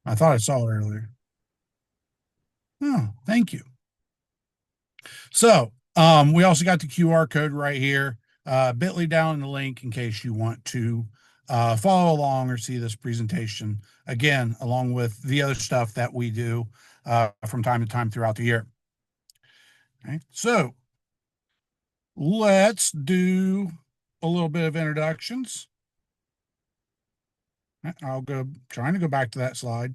I thought I saw it earlier. Oh, thank you. So, we also got the QR code right here, bit.ly down in the link in case you want to follow along or see this presentation again, along with the other stuff that we do from time to time throughout the year. Okay, so let's do a little bit of introductions. I'll go trying to go back to that slide.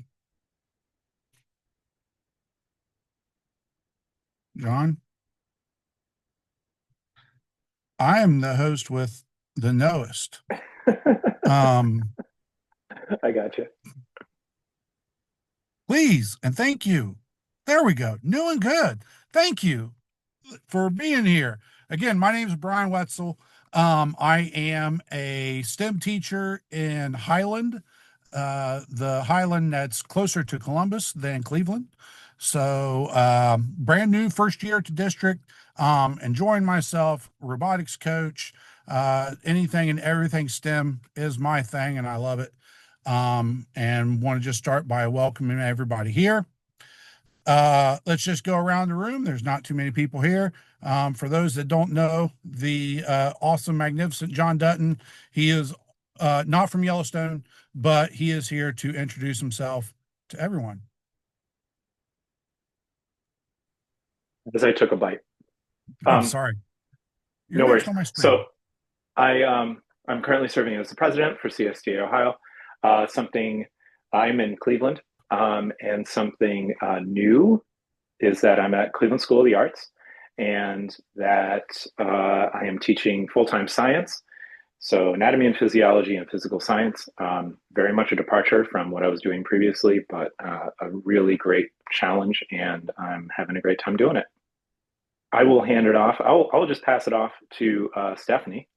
John, I am the host with the knowest. Um, I got you. Please and thank you. There we go. New and good. Thank you for being here. Again, my name is Brian Wetzel. I am a STEM teacher in Highland, the Highland that's closer to Columbus than Cleveland. So, brand new first year to district, enjoying myself, robotics coach, anything and everything STEM is my thing, and I love it. And want to just start by welcoming everybody here. Let's just go around the room. There's not too many people here. For those that don't know, the awesome, magnificent John Dutton, he is not from Yellowstone, but he is here to introduce himself to everyone. As I took a bite. Oh, Um, sorry. You're no next worries. on my So screen. I'm currently serving as the president for CSTA Ohio. Something I'm in Cleveland, and something new is that I'm at Cleveland School of the Arts, and that I am teaching full-time science. So anatomy and physiology and physical science, very much a departure from what I was doing previously, but a really great challenge, and I'm having a great time doing it. I will hand it off. I'll just pass it off to Stephanie.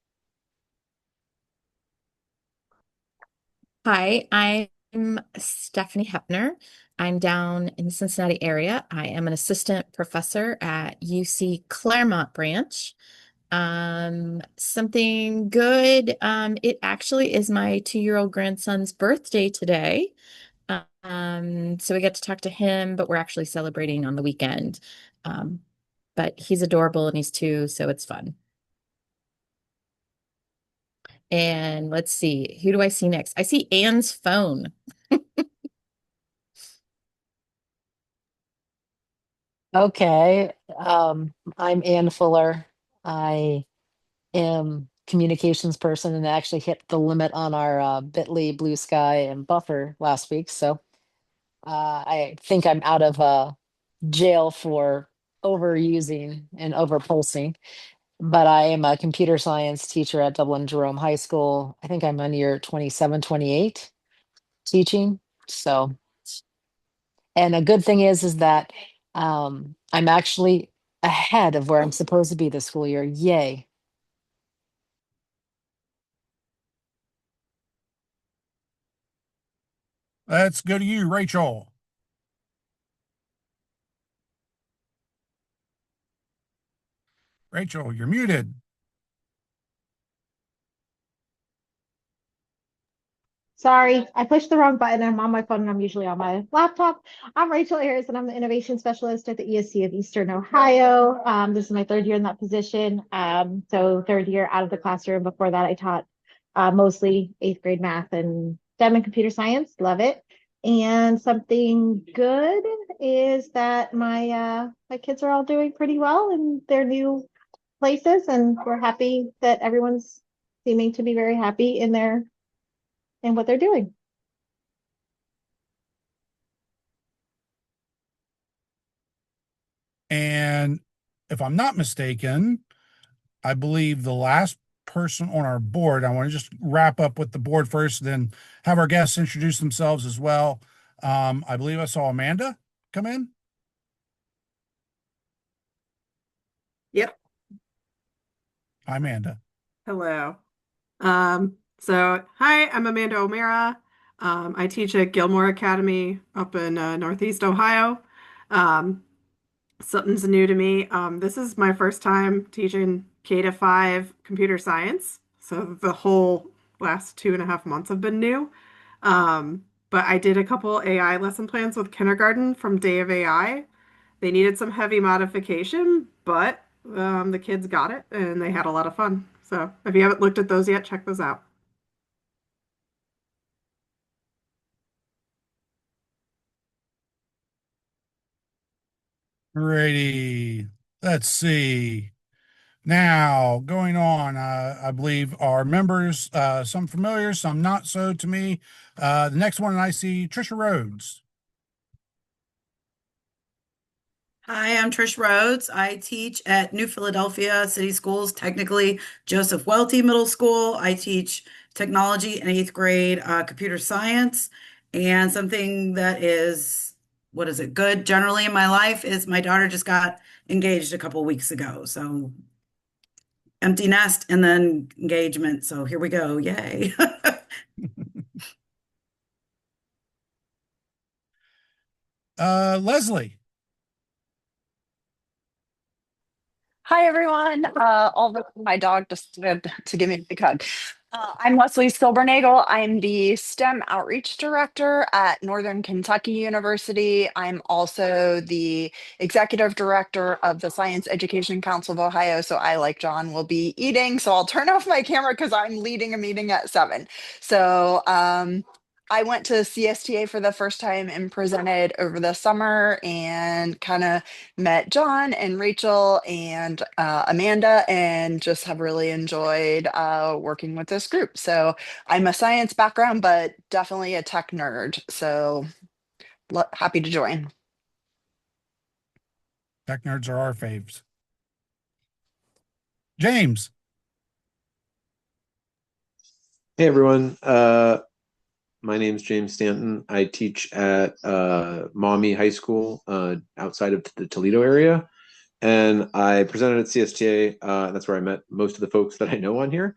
Hi, I'm Stephanie Hepner. I'm down in the Cincinnati area. I am an assistant professor at UC Claremont branch. Something good. It actually is my 2-year-old grandson's birthday today. So we get to talk to him, but we're actually celebrating on the weekend. Um, but he's adorable and he's 2, so it's fun. And let's see, who do I see next? I see Anne's phone. Okay. I'm Ann Fuller. I am communications person and actually hit the limit on our Bitly, Blue Sky, and Buffer last week. So I think I'm out of jail for overusing and overpulsing. But I am a computer science teacher at Dublin Jerome High School. I think I'm on year 27, 28 teaching. So and a good thing is that I'm actually ahead of where I'm supposed to be this school year. Yay. Let's go to you, Rachel. Rachel, you're muted. Sorry, I pushed the wrong button. I'm on my phone and I'm usually on my laptop. I'm Rachel Ayers and I'm the innovation specialist at the ESC of Eastern Ohio. This is my third year in that position. So third year out of the classroom. Before that, I taught mostly eighth grade math and STEM and computer science. Love it. And something good is that my kids are all doing pretty well in their new places, and we're happy that everyone's seeming to be very happy in their in what they're doing. And if I'm not mistaken, I believe the last person on our board, I want to just wrap up with the board first, then have our guests introduce themselves as well. I believe I saw Amanda come in. Yep. Hi, Amanda. Hello. Hi, I'm Amanda O'Mara. I teach at Gilmore Academy up in Northeast Ohio. Um, Something's new to me. This is my first time teaching K to 5 computer science. So the whole last 2.5 months have been new. Um, but I did a couple AI lesson plans with kindergarten from Day of AI. They needed some heavy modification, but the kids got it and they had a lot of fun. So if you haven't looked at those yet, check those out. Alrighty. Let's see. Now, going on, I believe our members, some familiar, some not so to me. The next one I see, Trisha Rhodes. Hi, I'm Trish Rhodes. I teach at New Philadelphia City Schools, technically Joseph Welty Middle School. I teach technology in eighth grade, computer science, and something that is, what is it, good generally in my life is my daughter just got engaged a couple weeks ago. So empty nest and then engagement. So here we go. Yay. Leslie. Hi, everyone. My dog just wanted to give me a big hug. I'm Leslie Silbernagel. I'm the STEM Outreach Director at Northern Kentucky University. I'm also the Executive Director of the Science Education Council of Ohio. So I, like John, will be eating. So I'll turn off my camera because I'm leading a meeting at 7. So I went to CSTA for the first time and presented over the summer and kind of met John and Rachel and Amanda and just have really enjoyed working with this group. So I'm a science background, but definitely a tech nerd. So happy to join. Tech nerds are our faves. James. Hey everyone, my name's James Stanton. I teach at Maumee High School outside of the Toledo area, and I presented at CSTA. That's where I met most of the folks that I know on here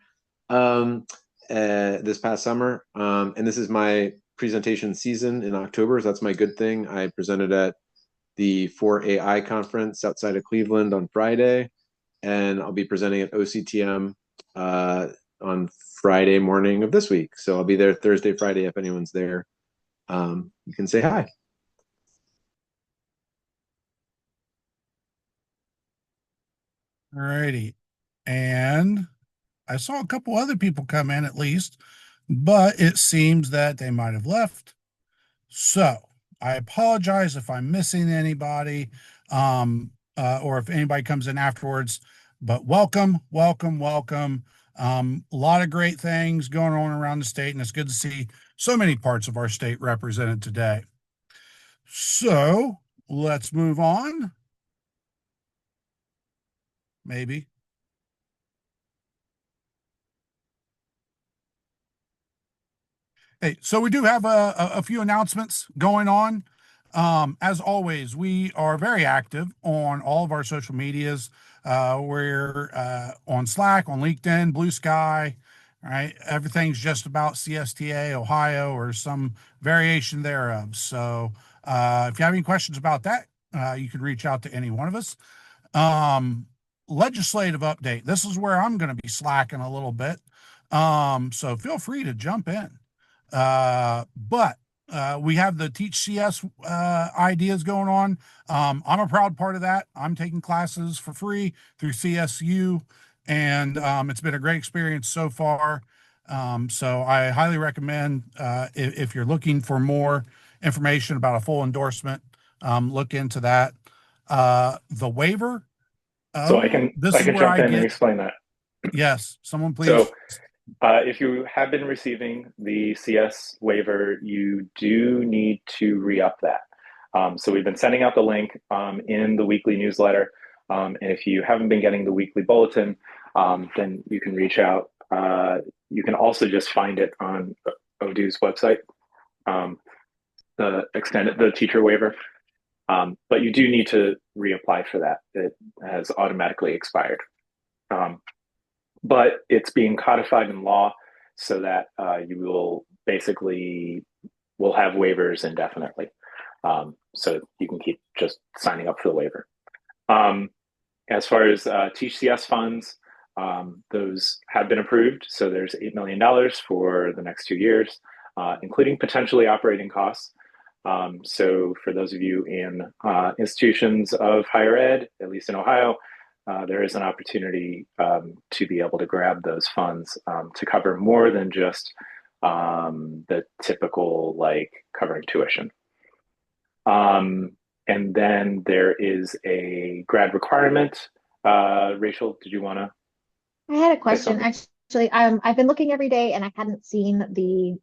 this past summer. And this is my presentation season in October, so that's my good thing. I presented at the 4AI conference outside of Cleveland on Friday, and I'll be presenting at OCTM on Friday morning of this week. So I'll be there Thursday, Friday. If anyone's there, you can say hi. All righty. And I saw a couple other people come in at least, but it seems that they might have left. So I apologize if I'm missing anybody, or if anybody comes in afterwards, but welcome, welcome, welcome. A lot of great things going on around the state, and it's good to see so many parts of our state represented today. So let's move on. Maybe. Hey, so we do have a few announcements going on. As always, we are very active on all of our social medias. We're on Slack, on LinkedIn, Blue Sky, right? Everything's just about CSTA Ohio or some variation thereof. So if you have any questions about that, you can reach out to any one of us. Legislative update. This is where I'm going to be slacking a little bit. So feel free to jump in. But we have the Teach CS ideas going on. I'm a proud part of that. I'm taking classes for free through CSU, and it's been a great experience so far. So I highly recommend if you're looking for more information about a full endorsement, look into that. The waiver. So This I is can where jump I in and get. explain that. Yes, someone please. So if you have been receiving the CS waiver, you do need to re-up that. So we've been sending out the link in the weekly newsletter. And if you haven't been getting the weekly bulletin, then you can reach out. You can also just find it on ODU's website, the teacher waiver. But you do need to reapply for that. It has automatically expired. But it's being codified in law so that you will basically will have waivers indefinitely. So you can keep just signing up for the waiver. As far as Teach CS funds, those have been approved. So there's $8 million for the next 2 years. including potentially operating costs. So for those of you in institutions of higher ed, at least in Ohio, there is an opportunity to be able to grab those funds to cover more than just the typical like covering tuition. And then there is a grad requirement. Rachel, did you want to? I had a question actually. I've been looking every day and I hadn't seen the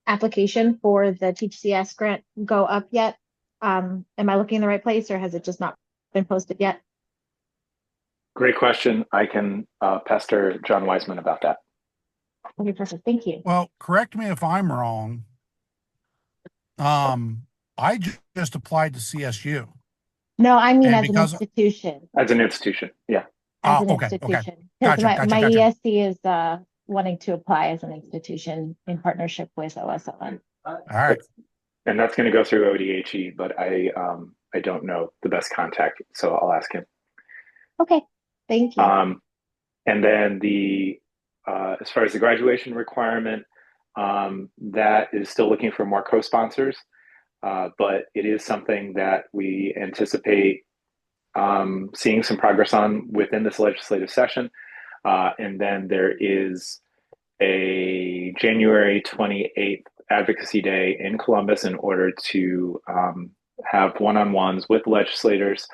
application for the Teach CS grant go up yet. Am I looking in the right place or has it just not been posted yet? Great question. I can pester John Wiseman about that. Okay, perfect. Thank you. Well, correct me if I'm wrong. I just applied to CSU. No, I mean And as an institution. As an institution, yeah. As an Okay. institution. Gotcha, My gotcha. ESC is wanting to apply as an institution in partnership with OSLN. All right. And that's going to go through ODHE, but I don't know the best contact, so I'll ask him. Okay, thank you. And then as far as the graduation requirement, that is still looking for more co-sponsors, but it is something that we anticipate seeing some progress on within this legislative session. And then there is a January 28th Advocacy Day in Columbus in order to have one-on-ones with legislators,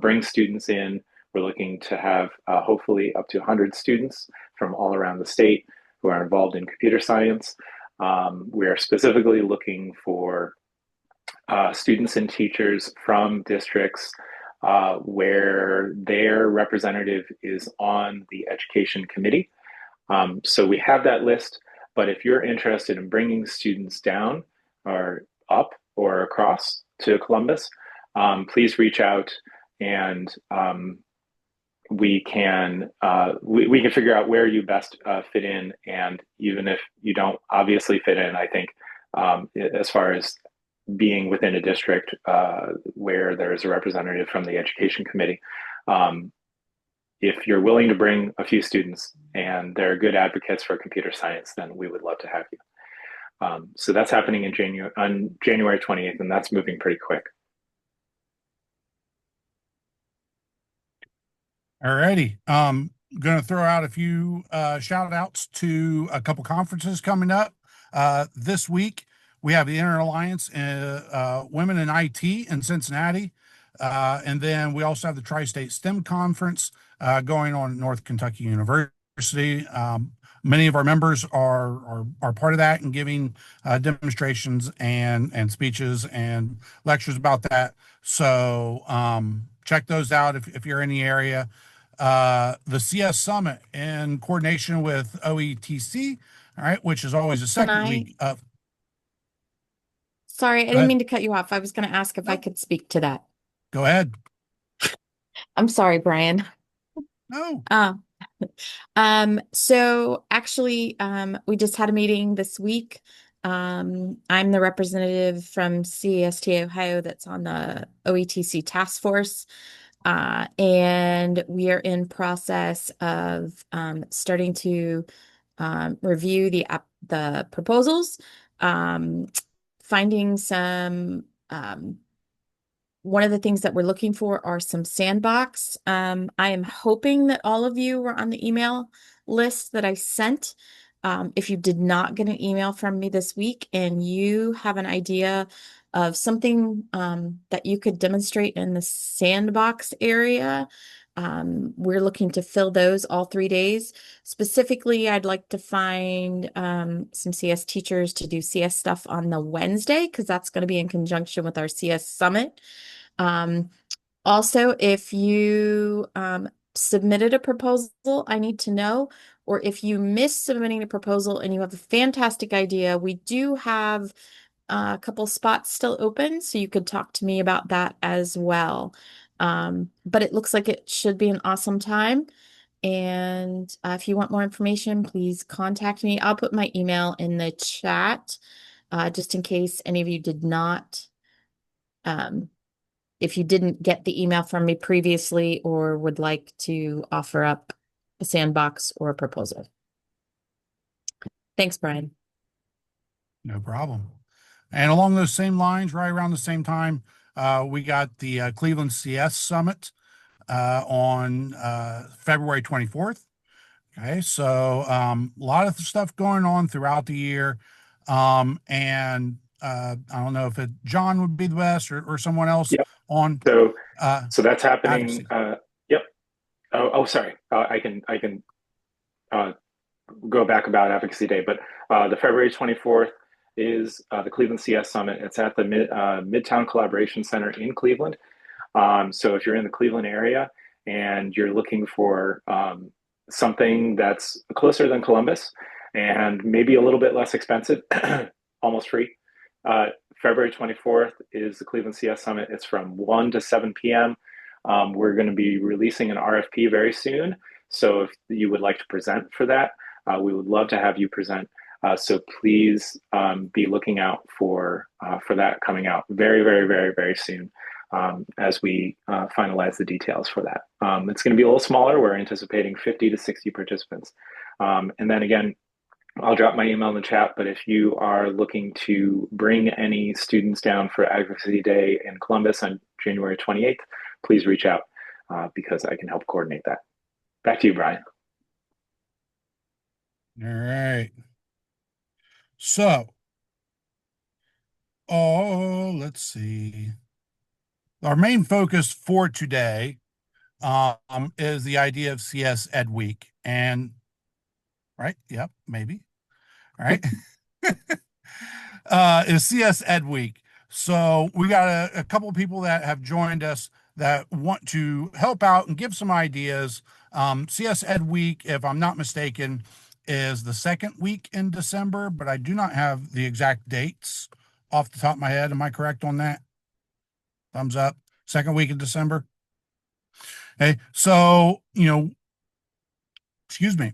bring students in. We're looking to have hopefully up to 100 students from all around the state who are involved in computer science. We are specifically looking for students and teachers from districts where their representative is on the education committee. So we have that list, but if you're interested in bringing students down or up or across to Columbus, please reach out and we can figure out where you best fit in. And even if you don't obviously fit in, I think as far as being within a district where there's a representative from the education committee, if you're willing to bring a few students and they're good advocates for computer science, then we would love to have you. So that's happening on January 28th, and that's moving pretty quick. All righty. Going to throw out a few shout outs to a couple conferences coming up this week. We have the Inter Alliance Women in IT in Cincinnati. And then we also have the Tri-State STEM Conference going on at North Kentucky University. Many of our members are part of that and giving demonstrations and speeches and lectures about that. So check those out if you're in the area. The CS Summit in coordination with OETC, all right, which is always the second week of. Sorry, I didn't mean to cut you off. I was going to ask if I could speak to that. Go ahead. I'm sorry, Brian. No. So actually, we just had a meeting this week. I'm the representative from CSTA Ohio that's on the OETC task force. And we are in process of starting to review the proposals, finding some one of the things that we're looking for are some sandbox. I am hoping that all of you were on the email list that I sent. If you did not get an email from me this week and you have an idea of something that you could demonstrate in the sandbox area, we're looking to fill those all 3 days. Specifically, I'd like to find some CS teachers to do CS stuff on the Wednesday because that's going to be in conjunction with our CS Summit. Also, if you submitted a proposal, I need to know, or if you missed submitting a proposal and you have a fantastic idea, we do have a couple spots still open, so you could talk to me about that as well. But it looks like it should be an awesome time. And if you want more information, please contact me. I'll put my email in the chat just in case any of you did not if you didn't get the email from me previously or would like to offer up a sandbox or a proposal. Thanks, Brian. No problem. And along those same lines, right around the same time, we got the Cleveland CS Summit on February 24th. Okay, so a lot of stuff going on throughout the year. And I don't know if John would be the best or someone else Yep. on So uh, so that's happening. advocacy. Yep. Sorry. I can uh, go back about Advocacy Day, but the February 24th is the Cleveland CS Summit. It's at the Midtown Collaboration Center in Cleveland. So if you're in the Cleveland area and you're looking for something that's closer than Columbus and maybe a little bit less expensive, almost free, uh, February 24th is the Cleveland CS Summit. It's from 1 to 7 p.m. We're going to be releasing an RFP very soon. So if you would like to present for that, we would love to have you present. So please be looking out for that coming out very, very, very, very soon as we finalize the details for that. It's going to be a little smaller. We're anticipating 50 to 60 participants. And then again, I'll drop my email in the chat, but if you are looking to bring any students down for Advocacy Day in Columbus on January 28th, please reach out because I can help coordinate that. Back to you, Brian. All right. So, let's see. Our main focus for today is the idea of CS Ed Week. And, right? Yep, maybe. All right. Is CS Ed Week. So we got a couple of people that have joined us that want to help out and give some ideas. CS Ed Week, if I'm not mistaken, is the second week in December, but I do not have the exact dates off the top of my head. Am I correct on that? Thumbs up. Second week in December. Okay. So, excuse me.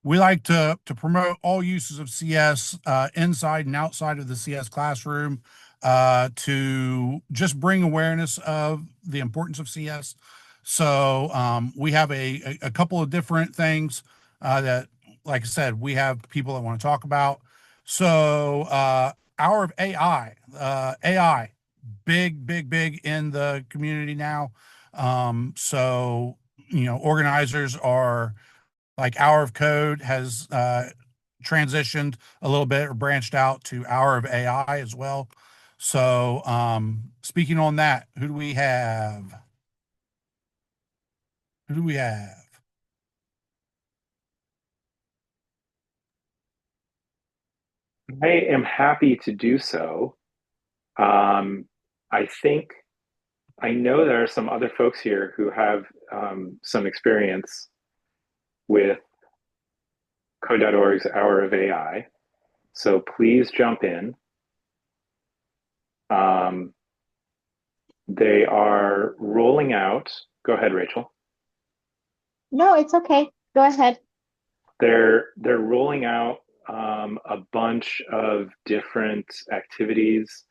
We like to promote all uses of CS inside and outside of the CS classroom to just bring awareness of the importance of CS. So we have a couple of different things that, like I said, we have people that want to talk about. So Hour of AI, AI, big, big, big in the community now. So, organizers are like Hour of Code has transitioned a little bit or branched out to Hour of AI as well. So, speaking on that, who do we have? Who do we have? I am happy to do so. I think I know there are some other folks here who have some experience with Code.org's Hour of AI. So please jump in. They are rolling out. Go ahead, Rachel. No, it's okay. Go ahead. They're rolling out a bunch of different activities.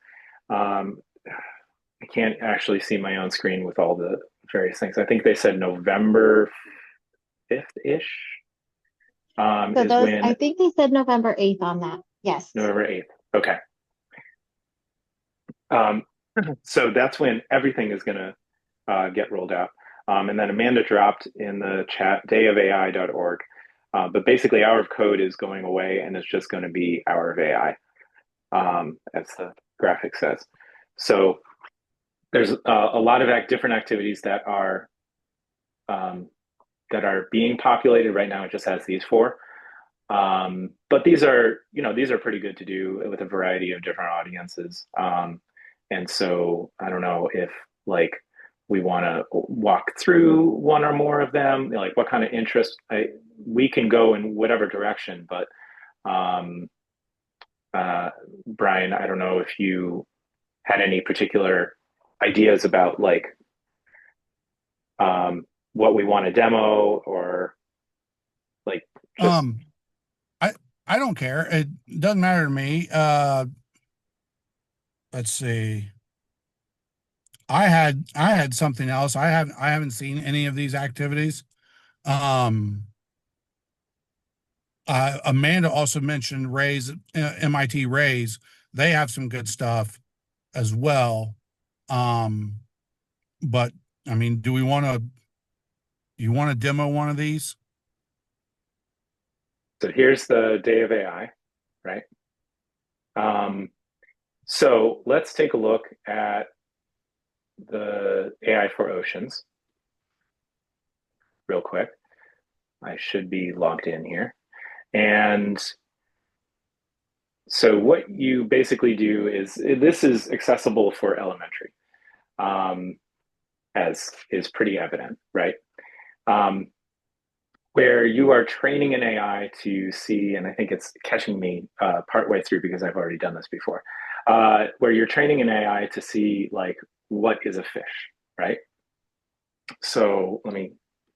I can't actually see my own screen with all the various things. I think they said November 5th-ish So is those, when I think they said November 8th on that. Yes. November 8th. Okay. Um, so that's when everything is going to get rolled out. And then Amanda dropped in the chat dayofai.org. But basically, Hour of Code is going away and it's just going to be Hour of AI, as the graphic says. So there's a lot of different activities that are being populated right now. It just has these four. But these are pretty good to do with a variety of different audiences. And so I don't know if like we want to walk through one or more of them, like what kind of interest we can go in whatever direction. But Brian, I don't know if you had any particular ideas about like what we want to demo or like just I don't care. It doesn't matter to me. Let's see. I had something else. I haven't seen any of these activities. Amanda also mentioned Ray's, MIT Rays. They have some good stuff as well. But I mean, you want to demo one of these? So here's the day of AI, right? So let's take a look at the AI for oceans real quick. I should be logged in here. And so what you basically do is, this is accessible for elementary, as is pretty evident, right? Where you are training an AI to see, and I think it's catching me partway through because I've already done this before, where you're training an AI to see like what is a fish, right? So let me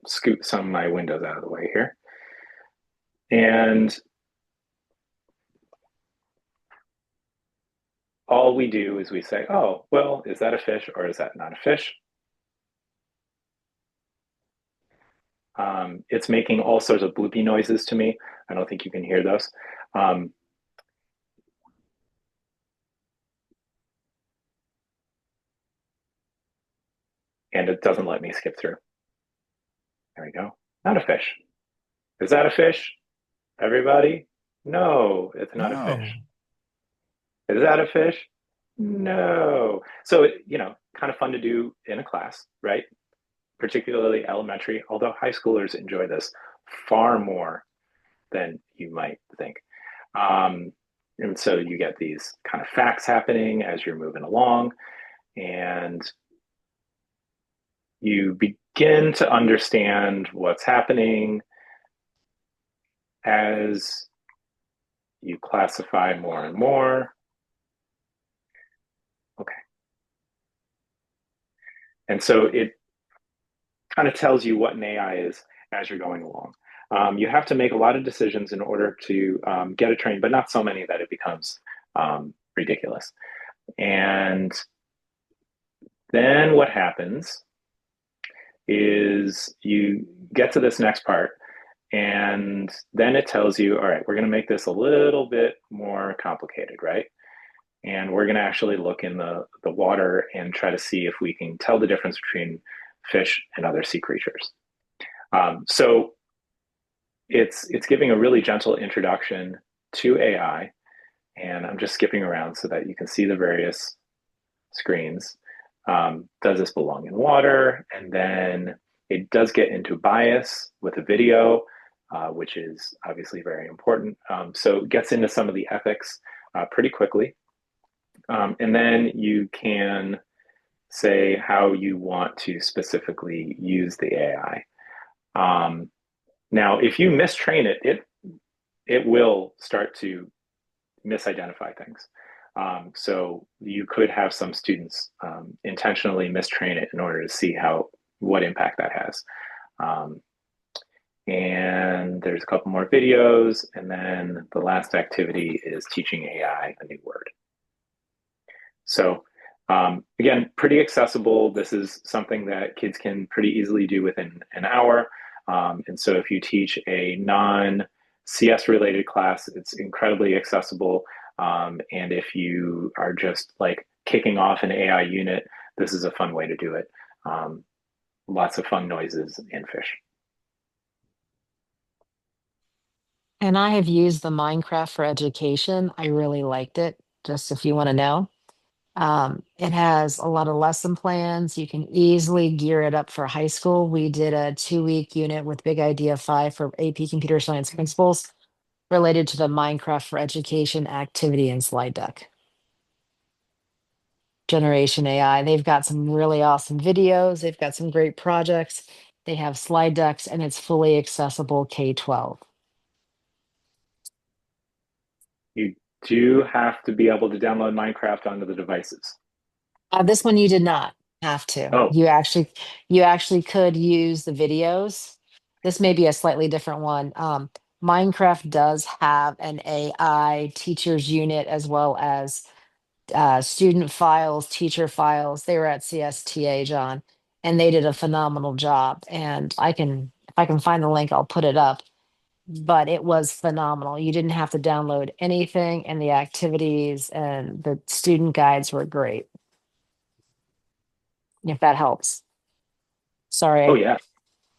scoot some of my windows out of the way here. And all we do is we say, oh, well, is that a fish or is that not a fish? It's making all sorts of bloopy noises to me. I don't think you can hear those. And it doesn't let me skip through. There we go. Not a fish. Is that a fish? Everybody? No, it's not a fish. Is that a fish? No. So, kind of fun to do in a class, right? Particularly elementary, although high schoolers enjoy this far more than you might think. And so you get these kind of facts happening as you're moving along, and you begin to understand what's happening as you classify more and more. Okay. And so it kind of tells you what an AI is as you're going along. You have to make a lot of decisions in order to get it trained, but not so many that it becomes ridiculous. And then what happens is you get to this next part, and then it tells you, all right, we're going to make this a little bit more complicated, right? And we're going to actually look in the water and try to see if we can tell the difference between fish and other sea creatures. So it's giving a really gentle introduction to AI, and I'm just skipping around so that you can see the various screens. Does this belong in water? And then it does get into bias with a video, which is obviously very important. So it gets into some of the ethics pretty quickly. And then you can say how you want to specifically use the AI. Now, if you mistrain it, it will start to misidentify things. So you could have some students intentionally mistrain it in order to see what impact that has. And there's a couple more videos, and then the last activity is teaching AI a new word. So again, pretty accessible. This is something that kids can pretty easily do within an hour. And so if you teach a non-CS related class, it's incredibly accessible. And if you are just like kicking off an AI unit, this is a fun way to do it. Lots of fun noises and fish. And I have used the Minecraft for education. I really liked it, just if you want to know. It has a lot of lesson plans. You can easily gear it up for high school. We did a 2-week unit with Big Idea 5 for AP Computer Science principles related to the Minecraft for Education activity and slide deck. Generation AI. They've got some really awesome videos. They've got some great projects. They have slide decks, and it's fully accessible K-12. You do have to be able to download Minecraft onto the devices. This one you did not have to. Oh. You actually could use the videos. This may be a slightly different one. Minecraft does have an AI teachers unit as well as student files, teacher files. They were at CSTA, John, and they did a phenomenal job. And if I can find the link, I'll put it up. but it was phenomenal. You didn't have to download anything, and the activities and the student guides were great. If that helps. Sorry. Oh yeah.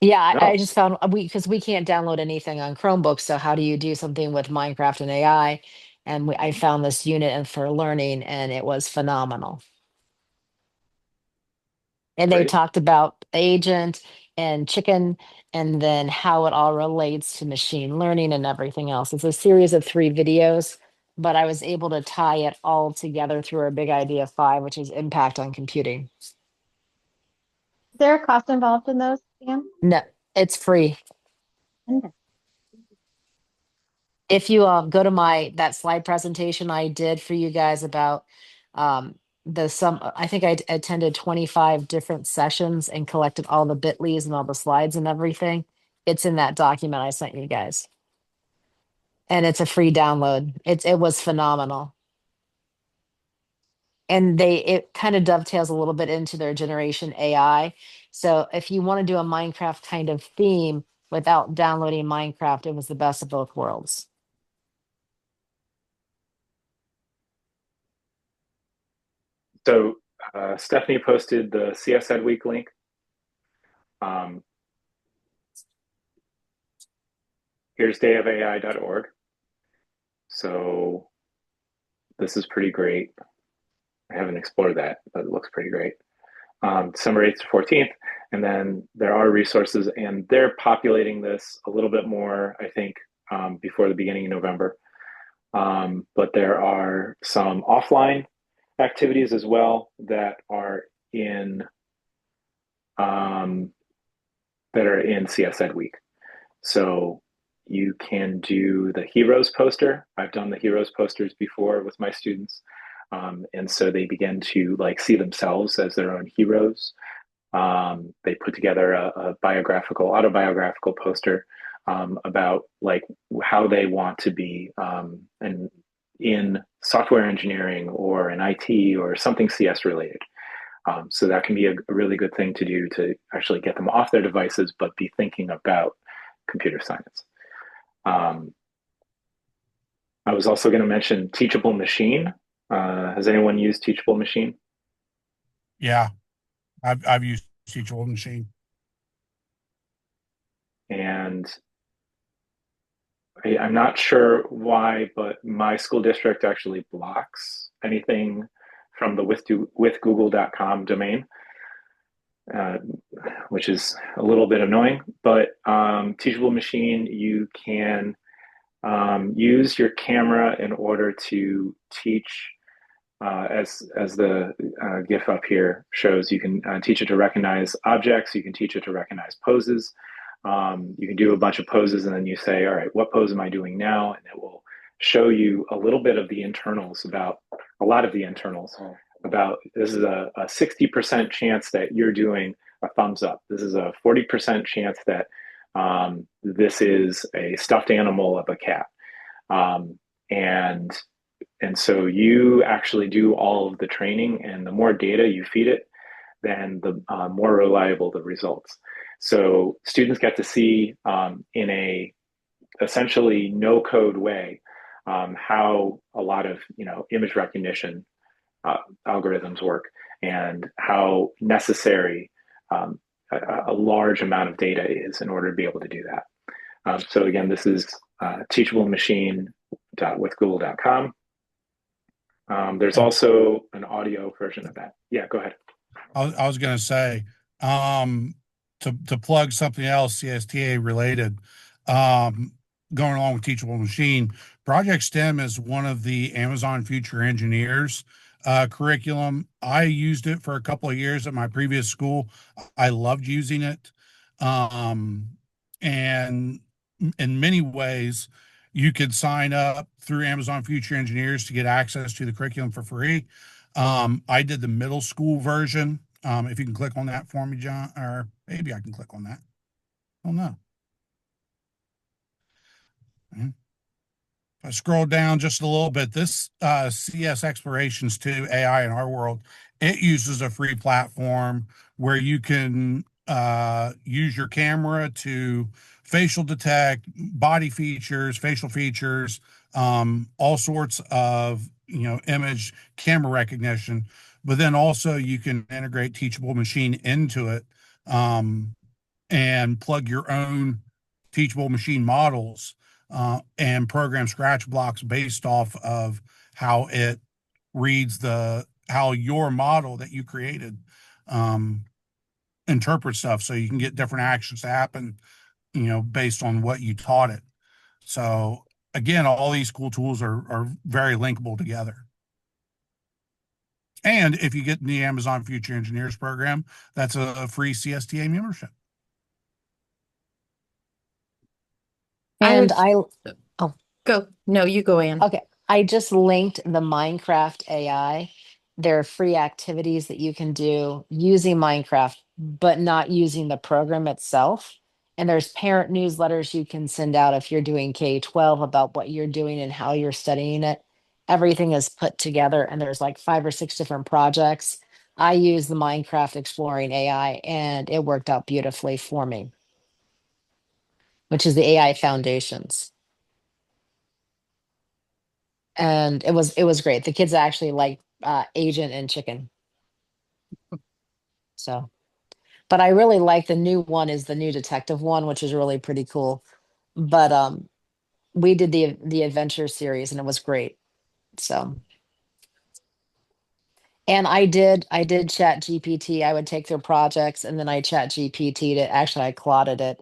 Yeah, I No, just found because we can't download anything on Chromebooks. So how do you do something with Minecraft and AI? And I found this unit and for learning, and it was phenomenal. And they great. talked about agent and chicken, and then how it all relates to machine learning and everything else. It's a series of 3 videos, but I was able to tie it all together through our big idea 5, which is impact on computing. Is there a cost involved in those, Sam? No, it's free. Okay. If you go to that slide presentation I did for you guys about I think I attended 25 different sessions and collected all the bit.lys and all the slides and everything. It's in that document I sent you guys. And it's a free download. It was phenomenal. And it kind of dovetails a little bit into their generation AI. So if you want to do a Minecraft kind of theme without downloading Minecraft, it was the best of both worlds. So Stephanie posted the CS Ed Week link. Here's dayofai.org. So this is pretty great. I haven't explored that, but it looks pretty great. December 8th to 14th. And then there are resources, and they're populating this a little bit more, I think, before the beginning of November. But there are some offline activities as well that are in CS Ed Week. So you can do the Heroes poster. I've done the Heroes posters before with my students. And so they begin to like see themselves as their own heroes. They put together a autobiographical poster about like how they want to be in software engineering or in IT or something CS related. So that can be a really good thing to do to actually get them off their devices, but be thinking about computer science. I was also going to mention Teachable Machine. Has anyone used Teachable Machine? Yeah, I've used Teachable Machine. And I'm not sure why, but my school district actually blocks anything from the withgoogle.com domain, which is a little bit annoying. But Teachable Machine, you can use your camera in order to teach. As the GIF up here shows, you can teach it to recognize objects. You can teach it to recognize poses. You can do a bunch of poses, and then you say, all right, what pose am I doing now? And it will show you a little bit of the internals about a lot of the internals about this is a 60% chance that you're doing a thumbs up. This is a 40% chance that this is a stuffed animal of a cat. And so you actually do all of the training, and the more data you feed it, then the more reliable the results. So students get to see in a essentially no code way how a lot of image recognition algorithms work and how necessary a large amount of data is in order to be able to do that. So again, this is teachablemachine.withgoogle.com. There's also an audio version of that. Yeah, go ahead. I was going to say, to plug something else CSTA related, going along with Teachable Machine, Project STEM is one of the Amazon Future Engineers curriculum. I used it for a couple of years at my previous school. I loved using it. And in many ways, you could sign up through Amazon Future Engineers to get access to the curriculum for free. I did the middle school version. If you can click on that for me, John, or maybe I can click on that. Oh no. If I scroll down just a little bit, this CS Explorations 2 AI in our world, it uses a free platform where you can use your camera to facial detect, body features, facial features, all sorts of, image camera recognition. But then also you can integrate teachable machine into it, and plug your own teachable machine models, and program scratch blocks based off of how it reads how your model that you created, um, interprets stuff, so you can get different actions to happen, based on what you taught it. So again, all these cool tools are very linkable together. And if you get in the Amazon Future Engineers program, that's a free CSTA membership. And oh, go. No, you go, Ann. Okay, I just linked the Minecraft AI. There are free activities that you can do using Minecraft, but not using the program itself. And there's parent newsletters you can send out if you're doing K-12 about what you're doing and how you're studying it. Everything is put together, and there's like 5 or 6 different projects. I use the Minecraft Exploring AI, and it worked out beautifully for me, which is the AI Foundations. And it was great. The kids actually like Agent and Chicken. So, but I really like the new one is the new detective one, which is really pretty cool. But we did the adventure series and it was great. So, and I did chat GPT. I would take their projects and then I chat GPT to actually I clotted it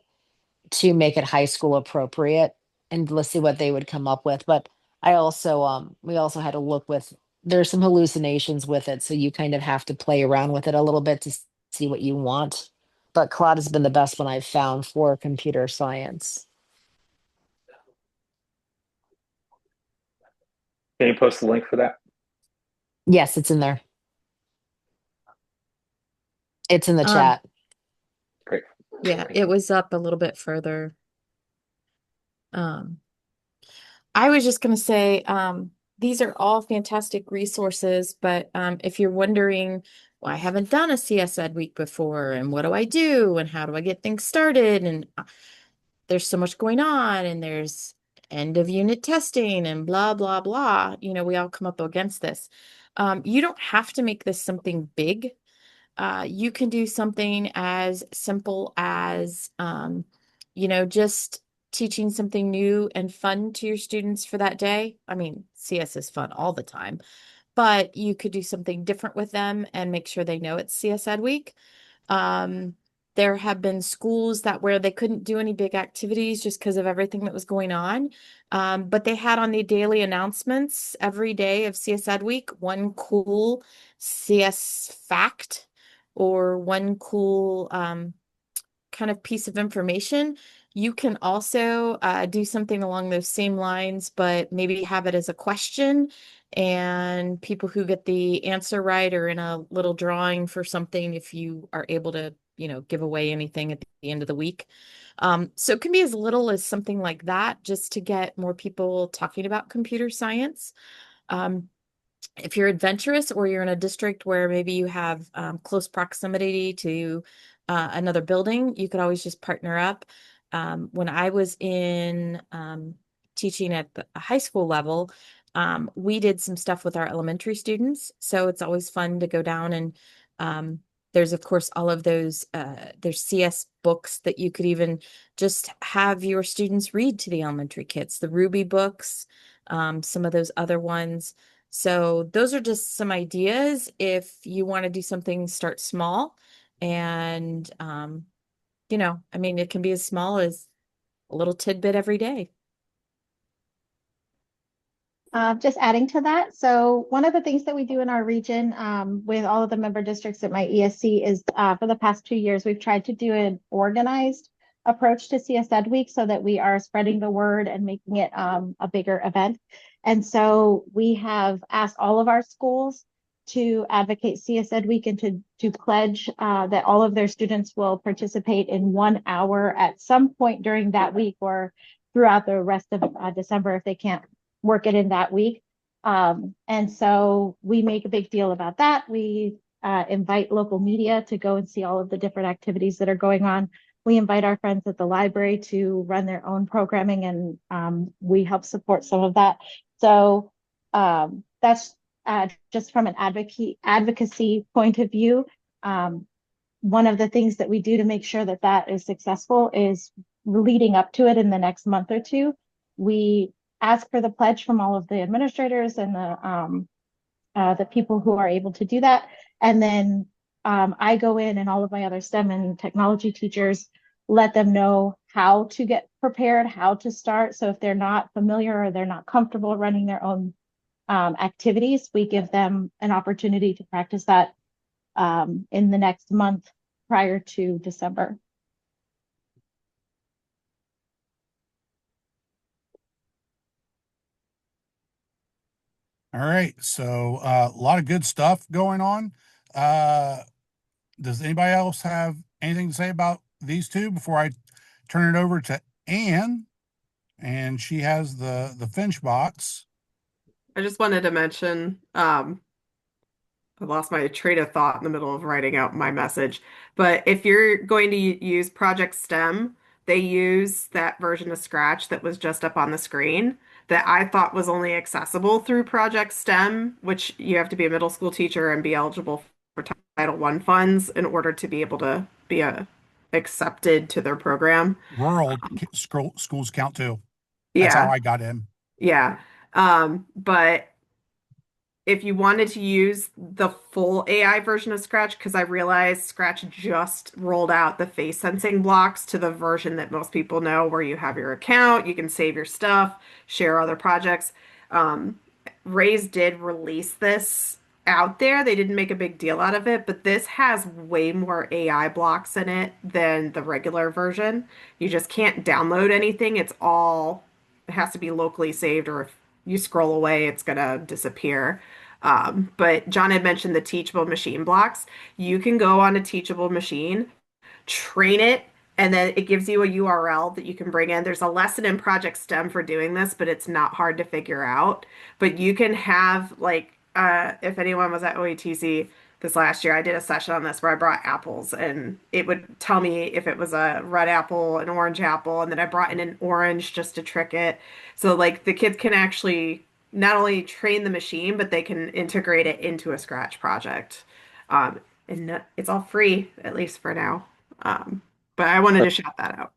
to make it high school appropriate, and let's see what they would come up with. But I also we also had to look with there's some hallucinations with it, so you kind of have to play around with it a little bit to see what you want. But Claude has been the best one I've found for computer science. Can you post the link for that? Yes, it's in there. It's in the chat. Great. Yeah, it was up a little bit further. I was just going to say, these are all fantastic resources, but if you're wondering, well, I haven't done a CS Ed week before, and what do I do, and how do I get things started, and there's so much going on, and there's end of unit testing, and blah, blah, blah. We all come up against this. You don't have to make this something big. You can do something as simple as, just teaching something new and fun to your students for that day. I mean, CS is fun all the time, but you could do something different with them and make sure they know it's CS Ed week. There have been schools where they couldn't do any big activities just because of everything that was going on. But they had on the daily announcements every day of CS Ed week, one cool CS fact or one cool kind of piece of information. You can also do something along those same lines, but maybe have it as a question, and people who get the answer right are in a little drawing for something if you are able to, give away anything at the end of the week. So it can be as little as something like that, just to get more people talking about computer science. If you're adventurous or you're in a district where maybe you have close proximity to another building, you could always just partner up. When I was in teaching at the high school level, we did some stuff with our elementary students. So it's always fun to go down and there's, of course, all of those, there's CS books that you could even just have your students read to the elementary kids, the Ruby books, some of those other ones. So those are just some ideas if you want to do something, start small. And, it can be as small as a little tidbit every day. Just adding to that. So one of the things that we do in our region with all of the member districts at my ESC is for the past 2 years, we've tried to do an organized approach to CS Ed Week so that we are spreading the word and making it a bigger event. And so we have asked all of our schools to advocate CS Ed Week and to pledge that all of their students will participate in 1 hour at some point during that week or throughout the rest of December if they can't work it in that week. And so we make a big deal about that. We invite local media to go and see all of the different activities that are going on. we invite our friends at the library to run their own programming, and we help support some of that. So that's just from an advocacy point of view. One of the things that we do to make sure that that is successful is leading up to it in the next month or two, we ask for the pledge from all of the administrators and the people who are able to do that. And then I go in, and all of my other STEM and technology teachers let them know how to get prepared, how to start. So if they're not familiar or they're not comfortable running their own activities, we give them an opportunity to practice that in the next month prior to December. All right. So a lot of good stuff going on. Does anybody else have anything to say about these two before I turn it over to Anne? And she has the Finch box. I just wanted to mention, I lost my train of thought in the middle of writing out my message. But if you're going to use Project STEM, they use that version of Scratch that was just up on the screen that I thought was only accessible through Project STEM, which you have to be a middle school teacher and be eligible for Title I funds in order to be able to be accepted to their program. Rural schools count too. That's how Yeah, I got in. yeah. But if you wanted to use the full AI version of Scratch, because I realized Scratch just rolled out the face sensing blocks to the version that most people know, where you have your account, you can save your stuff, share other projects. Um, Raise did release this out there. They didn't make a big deal out of it, but this has way more AI blocks in it than the regular version. You just can't download anything. It has to be locally saved, or if you scroll away, it's gonna disappear. But John had mentioned the teachable machine blocks. You can go on a teachable machine, train it, and then it gives you a URL that you can bring in. There's a lesson in Project STEM for doing this, but it's not hard to figure out. But you can have, like, if anyone was at OETC this last year, I did a session on this where I brought apples, and it would tell me if it was a red apple, an orange apple, and then I brought in an orange just to trick it. So, like, the kids can actually not only train the machine, but they can integrate it into a Scratch project. And it's all free, at least for now. Um, but I wanted Are, to shout that out.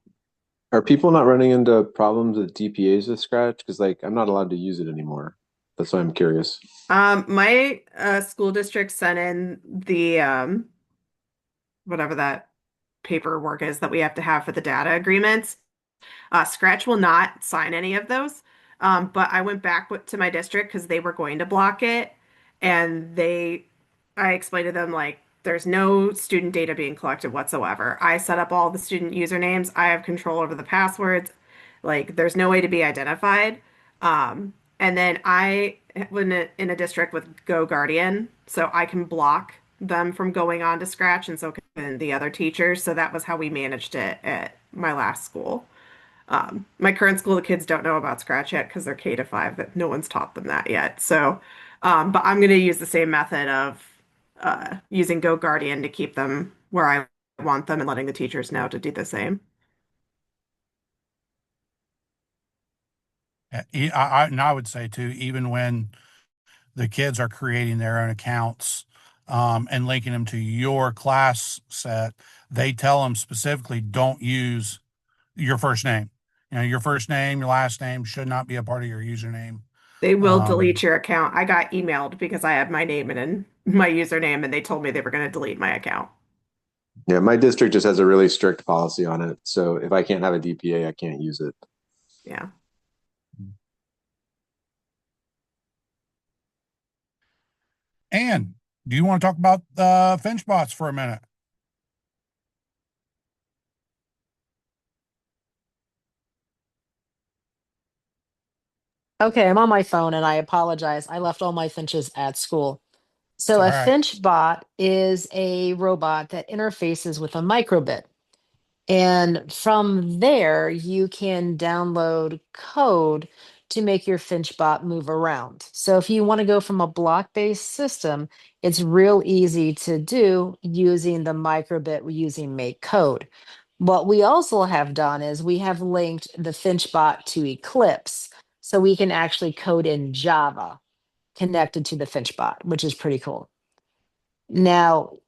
are people not running into problems with DPAs with Scratch? Because like I'm not allowed to use it anymore. That's why I'm curious. My school district sent in the whatever that paperwork is that we have to have for the data agreements. Scratch will not sign any of those. But I went back to my district because they were going to block it, and I explained to them, like, there's no student data being collected whatsoever. I set up all the student usernames. I have control over the passwords. Like, there's no way to be identified. And then I went in a district with Go Guardian, so I can block them from going on to Scratch, and so can the other teachers. So that was how we managed it at my last school. My current school, the kids don't know about Scratch yet because they're K to 5, that no one's taught them that yet. So, but I'm going to use the same method of using Go Guardian to keep them where I want them and letting the teachers know to do the same. And I would say too, even when the kids are creating their own accounts and linking them to your class set, they tell them specifically don't use your first name. You know, your first name, your last name should not be a part of your username. They will Um, delete your account. I got emailed because I had my name and my username, and they told me they were going to delete my account. Yeah, my district just has a really strict policy on it. So if I can't have a DPA, I can't use it. Yeah. and do you want to talk about Finch bots for a minute? Okay, I'm on my phone and I apologize. I left all my finches at school. It's So all a right. finch bot is a robot that interfaces with a microbit. And from there, you can download code to make your finch bot move around. So if you want to go from a block-based system, it's real easy to do using the microbit using make code. What we also have done is we have linked the FinchBot to Eclipse, so we can actually code in Java connected to the FinchBot, which is pretty cool. Now,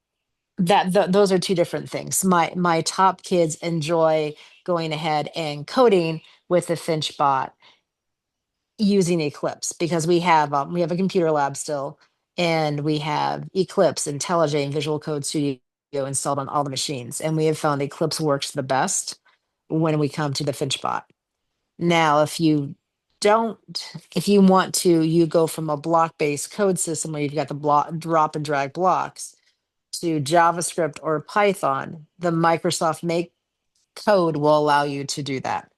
those are two different things. My top kids enjoy going ahead and coding with the FinchBot using Eclipse because we have a computer lab still, and we have Eclipse, IntelliJ, and Visual Code Studio installed on all the machines, and we have found Eclipse works the best when we come to the FinchBot. Now, don't, if you want to, you go from a block-based code system where you've got the block drop and drag blocks to JavaScript or Python. The Microsoft Make code will allow you to do that,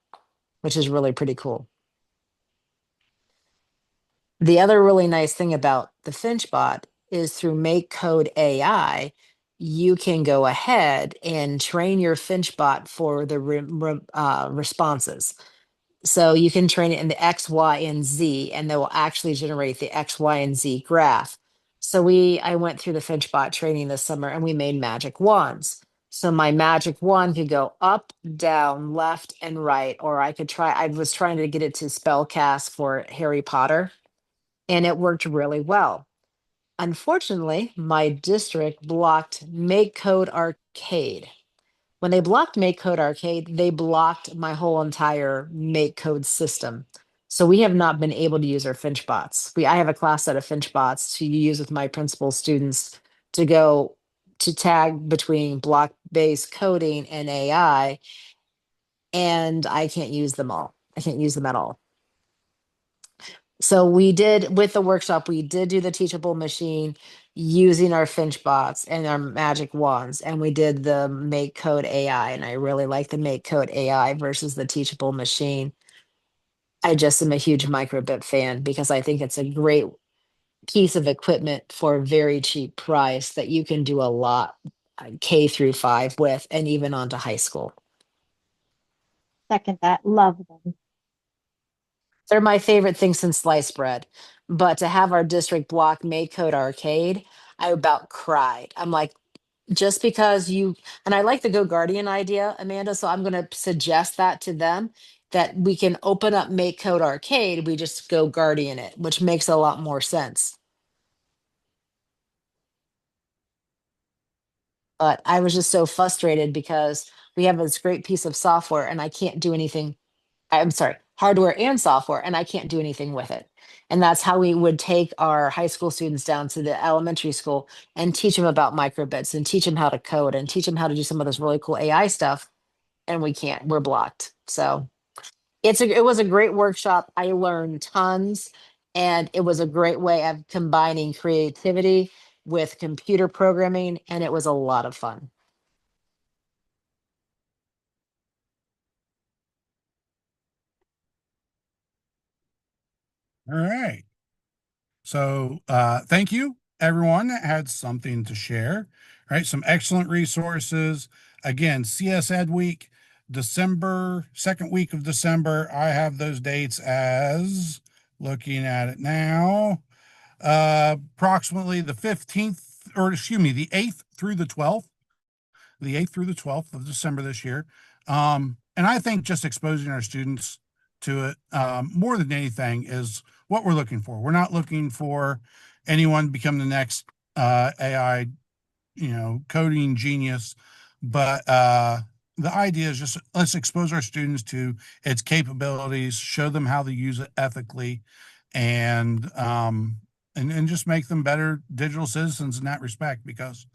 which is really pretty cool. The other really nice thing about the FinchBot is through Make Code AI, you can go ahead and train your FinchBot for the responses. So you can train it in the X, Y, and Z, and they will actually generate the X, Y, and Z graph. So I went through the FinchBot training this summer, and we made magic wands. So my magic wand could go up, down, left, and right, or I was trying to get it to spell cast for Harry Potter, and it worked really well. Unfortunately, my district blocked Make Code Arcade. When they blocked Make Code Arcade, they blocked my whole entire Make Code system. So we have not been able to use our Finch bots. I have a class set of Finch bots to use with my principal students to go to tag between block-based coding and AI, and I can't use them all. I can't use them at all. So we did, with the workshop, we did do the teachable machine using our Finch bots and our magic wands, and we did the Make Code AI, and I really like the Make Code AI versus the teachable machine. I just am a huge microbit fan because I think it's a great piece of equipment for a very cheap price that you can do a lot K through 5 with, and even onto high school. Second that. Love them. They're my favorite thing since sliced bread. But to have our district block Make Code Arcade, I about cried. I'm like, just because and I like the Go Guardian idea, Amanda. So I'm going to suggest that to them, that we can open up Make Code Arcade. We just Go Guardian it, which makes a lot more sense. But I was just so frustrated because we have this great piece of software and I can't do anything. I'm sorry, hardware and software, and I can't do anything with it. And that's how we would take our high school students down to the elementary school and teach them about microbits and teach them how to code and teach them how to do some of this really cool AI stuff. And we can't, we're blocked. So it was a great workshop. I learned tons, and it was a great way of combining creativity with computer programming, and it was a lot of fun. All right. So thank you, everyone that had something to share. Right, some excellent resources. Again, CS Ed Week, December, second week of December. I have those dates as, looking at it now, approximately the 15th, or excuse me, the 8th through the 12th, the 8th through the 12th of December this year. And I think just exposing our students to it, more than anything, is what we're looking for. We're not looking for anyone to become the next AI, coding genius, but the idea is just let's expose our students to its capabilities, show them how to use it ethically, and just make them better digital citizens in that respect. Because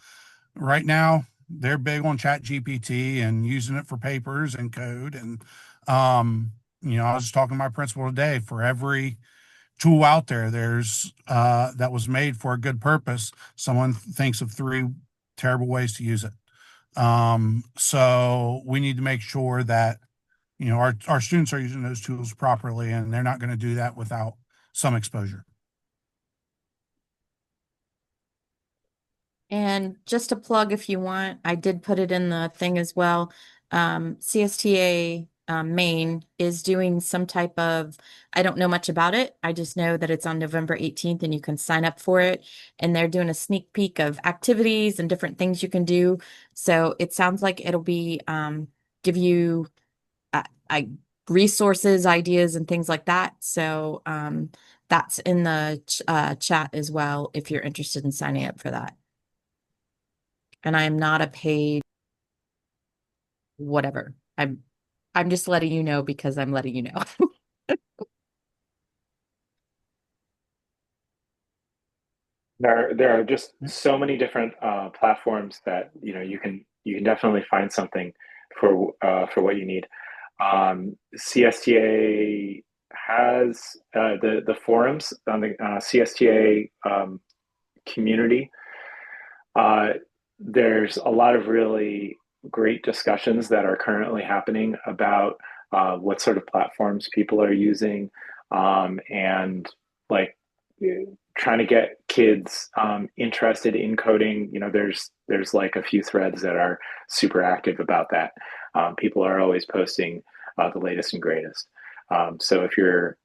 right now they're big on Chat GPT and using it for papers and code. And I was just talking to my principal today. For every tool out there, there's that was made for a good purpose, someone thinks of 3 terrible ways to use it. So we need to make sure that our students are using those tools properly, and they're not going to do that without some exposure. And just a plug if you want, I did put it in the thing as well. CSTA Maine is doing some type of, I don't know much about it. I just know that it's on November 18th and you can sign up for it. And they're doing a sneak peek of activities and different things you can do. So it sounds like it'll be give you I resources, ideas, and things like that. So that's in the chat as well if you're interested in signing up for that. And I am not a paid whatever. I'm just letting you know because I'm letting you know. There are just so many different platforms that you can definitely find something for what you need. CSTA has the forums on the CSTA community. Uh, there's a lot of really great discussions that are currently happening about what sort of platforms people are using, and like trying to get kids interested in coding. There's like a few threads that are super active about that. People are always posting the latest and greatest. So if your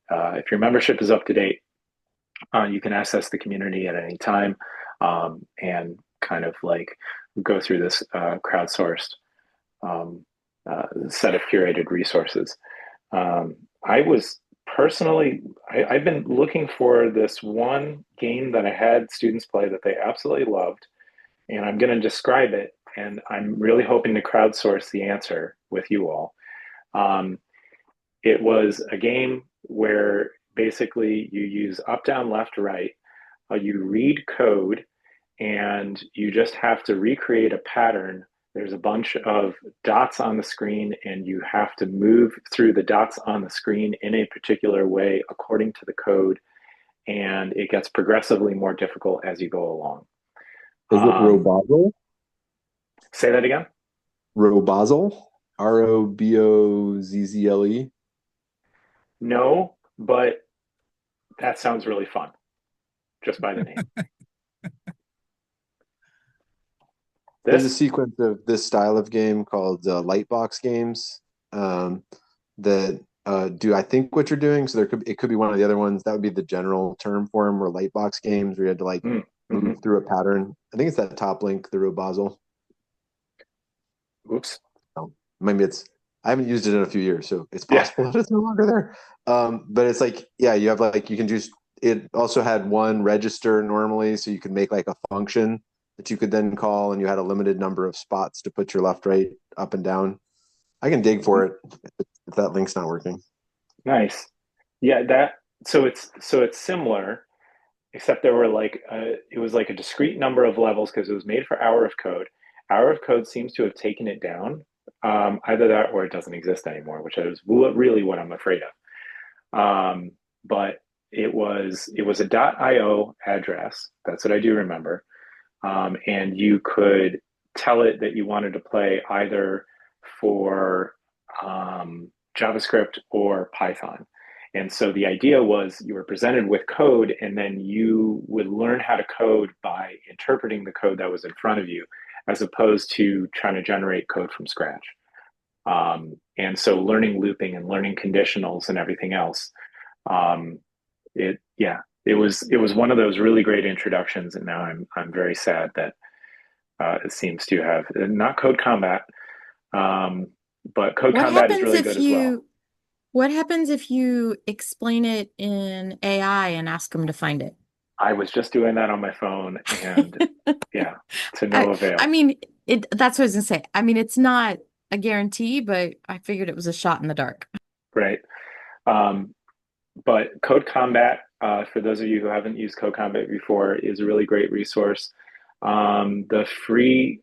membership is up to date, you can access the community at any time, and kind of like go through this crowdsourced set of curated resources. I was personally, I've been looking for this one game that I had students play that they absolutely loved, and I'm going to describe it, and I'm really hoping to crowdsource the answer with you all. Um, it was a game where basically you use up, down, left, right. You read code and you just have to recreate a pattern. There's a bunch of dots on the screen, and you have to move through the dots on the screen in a particular way according to the code. And it gets progressively more difficult as you go along. Is it Robozzle? Say that again. Robozzle? Robozzle? No, but that sounds really fun just by the name. There's a sequence of this style of game called lightbox games that do I think what you're doing. So it could be one of the other ones. That would be the general term for them, or lightbox games where you had to like move through a pattern. I think it's that top link, the Robozzle. Oops. Oh, maybe I haven't used it in a few years, so it's possible that it's no longer there. But it's like, yeah, you have like you can just. It also had one register normally, so you could make like a function that you could then call, and you had a limited number of spots to put your left, right, up, and down. I can dig for it if that link's not working. Nice. Yeah, so it's similar, except there were like it was like a discrete number of levels because it was made for Hour of Code. Hour of Code seems to have taken it down. Either that or it doesn't exist anymore, which is really what I'm afraid of. But it was a .io address. That's what I do remember. And you could tell it that you wanted to play either for JavaScript or Python. And so the idea was you were presented with code, and then you would learn how to code by interpreting the code that was in front of you, as opposed to trying to generate code from scratch. And so learning looping and learning conditionals and everything else. It was one of those really great introductions, and now I'm very sad that it seems to have not Code Combat, but Code Combat is really good as well. What happens if you explain it in AI and ask them to find it? I was just doing that on my phone, and to no avail. I mean, that's what I was gonna say. I mean, it's not a guarantee, but I figured it was a shot in the dark. Right. But Code Combat, for those of you who haven't used Code Combat before, is a really great resource. The free,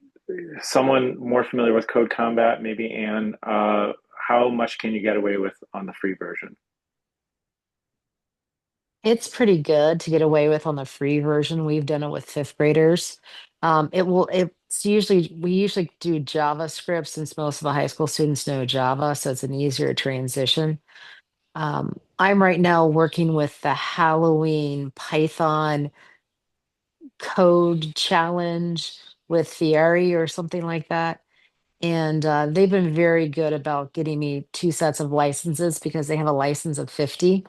someone more familiar with Code Combat, maybe Anne, how much can you get away with on the free version? It's pretty good to get away with on the free version. We've done it with fifth graders. We usually do JavaScript since most of the high school students know Java, so it's an easier transition. I'm right now working with the Halloween Python code challenge with Fieri or something like that. And they've been very good about getting me 2 sets of licenses because they have a license of 50.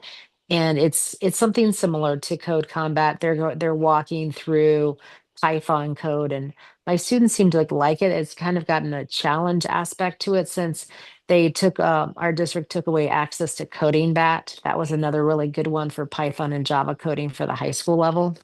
And it's something similar to Code Combat. They're walking through Python code, and my students seem to like it. It's kind of gotten a challenge aspect to it since they took our district took away access to coding bat. That was another really good one for Python and Java coding for the high school level.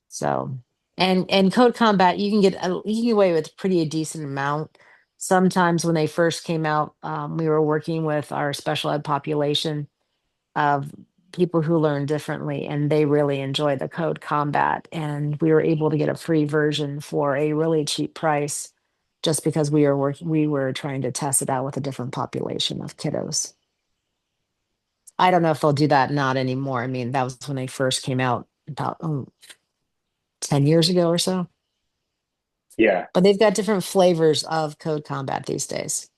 So, and Code Combat, you can you can get away with pretty a decent amount. Sometimes when they first came out, we were working with our special ed population of people who learn differently, and they really enjoy the Code Combat. And we were able to get a free version for a really cheap price, just because we were trying to test it out with a different population of kiddos. I don't know if they'll do that not anymore. I mean, that was when they first came out about 10 years ago or so. Yeah. But they've got different flavors of Code Combat these days.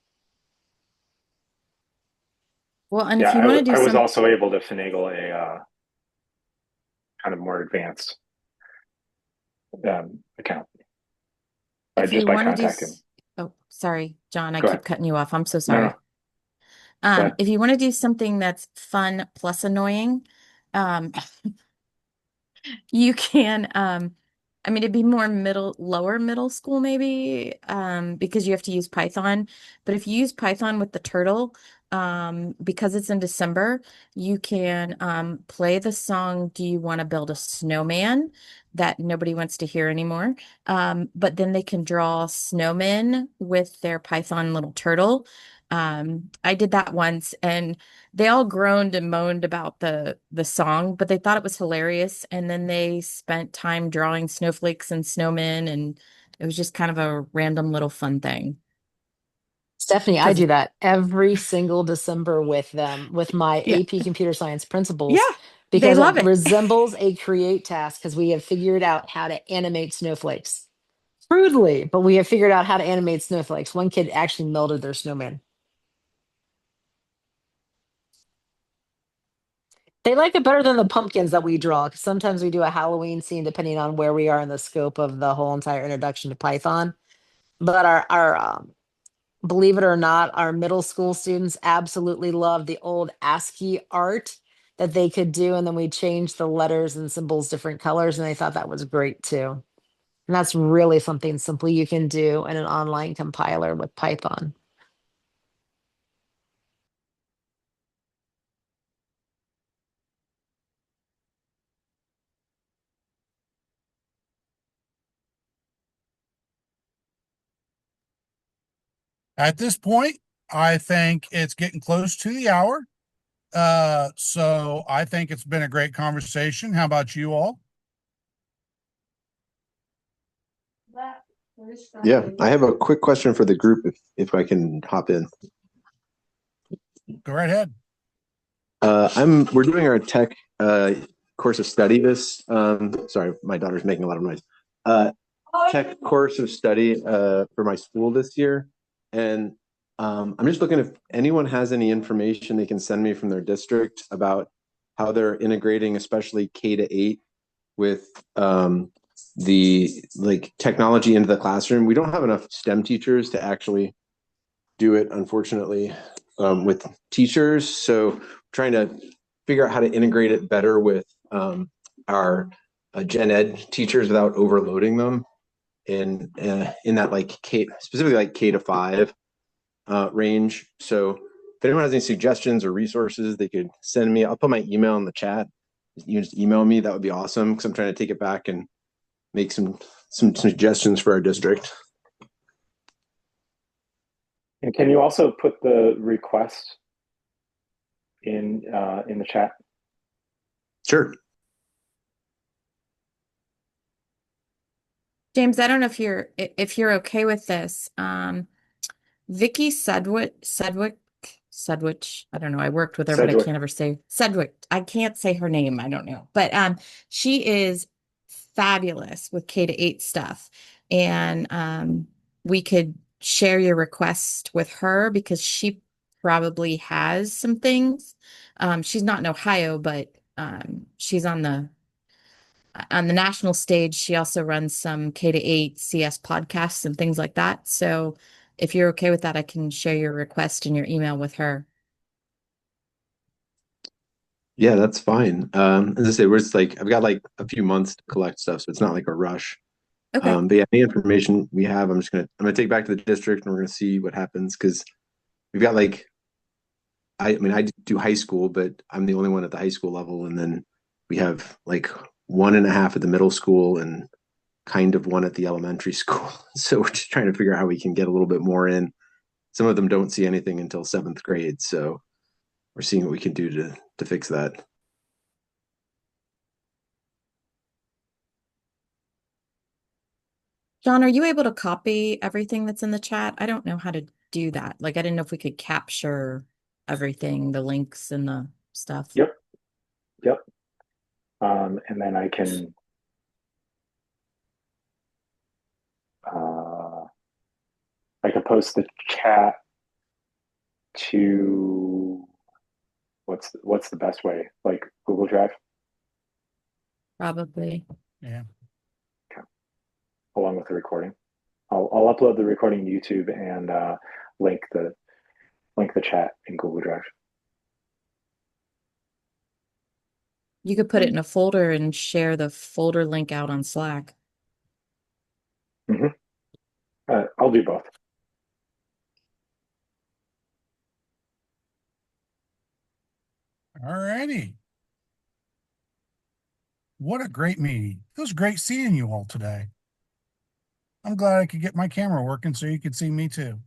Well, and Yeah, if you want to do I was some, also able to finagle a kind of more advanced account if just you by want to do, contacting. oh, sorry, John, I Go keep ahead. cutting you off. I'm so No, no, sorry. go ahead. If you want to do something that's fun plus annoying, um, you can, I mean, it'd be more lower middle school maybe, because you have to use Python. But if you use Python with the turtle, because it's in December, you can play the song "Do You Want to Build a Snowman?" that nobody wants to hear anymore. But then they can draw snowmen with their Python little turtle. I did that once, and they all groaned and moaned about the song, but they thought it was hilarious. And then they spent time drawing snowflakes and snowmen, and it was just kind of a random little fun thing. Stephanie, I Because do that every single December with them, with my yeah, AP Computer Science yeah, principals, they because it love it. resembles a create task because we have figured out how to animate snowflakes. Crudely, but we have figured out how to animate snowflakes. One kid actually melted their snowman. They like it better than the pumpkins that we draw, because sometimes we do a Halloween scene depending on where we are in the scope of the whole entire introduction to Python. But our believe it or not, our middle school students absolutely love the old ASCII art that they could do. And then we changed the letters and symbols different colors, and they thought that was great too. And that's really something simple you can do in an online compiler with Python. At this point, I think it's getting close to the hour. So I think it's been a great conversation. How about you all? Yeah, I have a quick question for the group if I can hop in. Go right ahead. We're doing our tech course of study this. Sorry, my daughter's making a lot of noise. Tech course of study for my school this year, and I'm just looking if anyone has any information they can send me from their district about how they're integrating, especially K-8, with the technology into the classroom. We don't have enough STEM teachers to actually do it, unfortunately, with teachers. So trying to figure out how to integrate it better with our gen ed teachers without overloading them in that specifically K-5 range. So if anyone has any suggestions or resources, they could send me. I'll put my email in the chat. You just email me. That would be awesome, because I'm trying to take it back and make some suggestions for our district. And can you also put the request in the chat? Sure. James, I don't know if you're okay with this. Vicky Sedgwick, I don't know. I worked with her, but I Sedgwick. can't ever say Sedgwick. I can't say her name. I don't know. But she is fabulous with K-8 stuff. And we could share your request with her because she probably has some things. She's not in Ohio, but she's on the national stage. She also runs some K-8 CS podcasts and things like that. So if you're okay with that, I can share your request and your email with her. Yeah, that's fine. As I say, we're just like I've got like a few months to collect stuff, so it's not like a rush. Okay. But yeah, any information we have, I'm gonna take back to the district and we're gonna see what happens because we've got like I mean I do high school, but I'm the only one at the high school level, and then we have like one and a half at the middle school and kind of one at the elementary school. So we're just trying to figure out how we can get a little bit more in. Some of them don't see anything until seventh grade, so we're seeing what we can do to fix that. John, are you able to copy everything that's in the chat? I don't know how to do that. Like, I didn't know if we could capture everything, the links and the stuff. Yep. Yep. And then uh, I can post the chat to what's the best way? Like Google Drive? Probably. Yeah. Okay. Along with the recording. I'll upload the recording to YouTube and link the chat in Google Drive. You could put it in a folder and share the folder link out on Slack. Mm-hmm. I'll do both. All righty. What a great meeting. It was great seeing you all today. I'm glad I could get my camera working so you could see me too.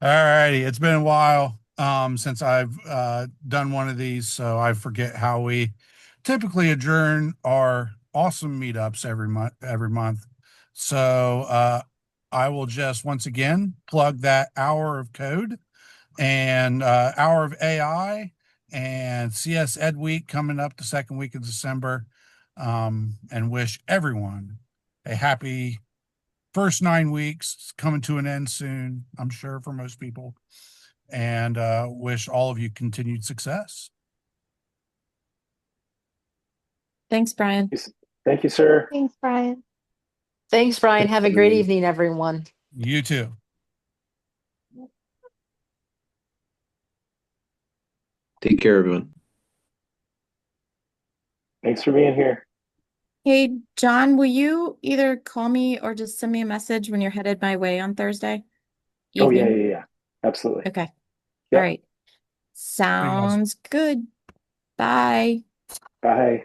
All righty. It's been a while since I've done one of these, so I forget how we typically adjourn our awesome meetups every month. So I will just once again plug that hour of code and hour of AI and CS Ed Week coming up the second week of December, and wish everyone a happy first 9 weeks. It's coming to an end soon, I'm sure, for most people, and wish all of you continued success. Thanks, Brian. Thank you, sir. Thanks, Brian. Thanks, Brian. Have a great evening, everyone. You too. Take care, everyone. Thanks for being here. Hey, John, will you either call me or just send me a message when you're headed my way on Thursday Oh evening? yeah. Absolutely. Okay. Yep. All right. See you guys. Sounds good. Bye. Bye.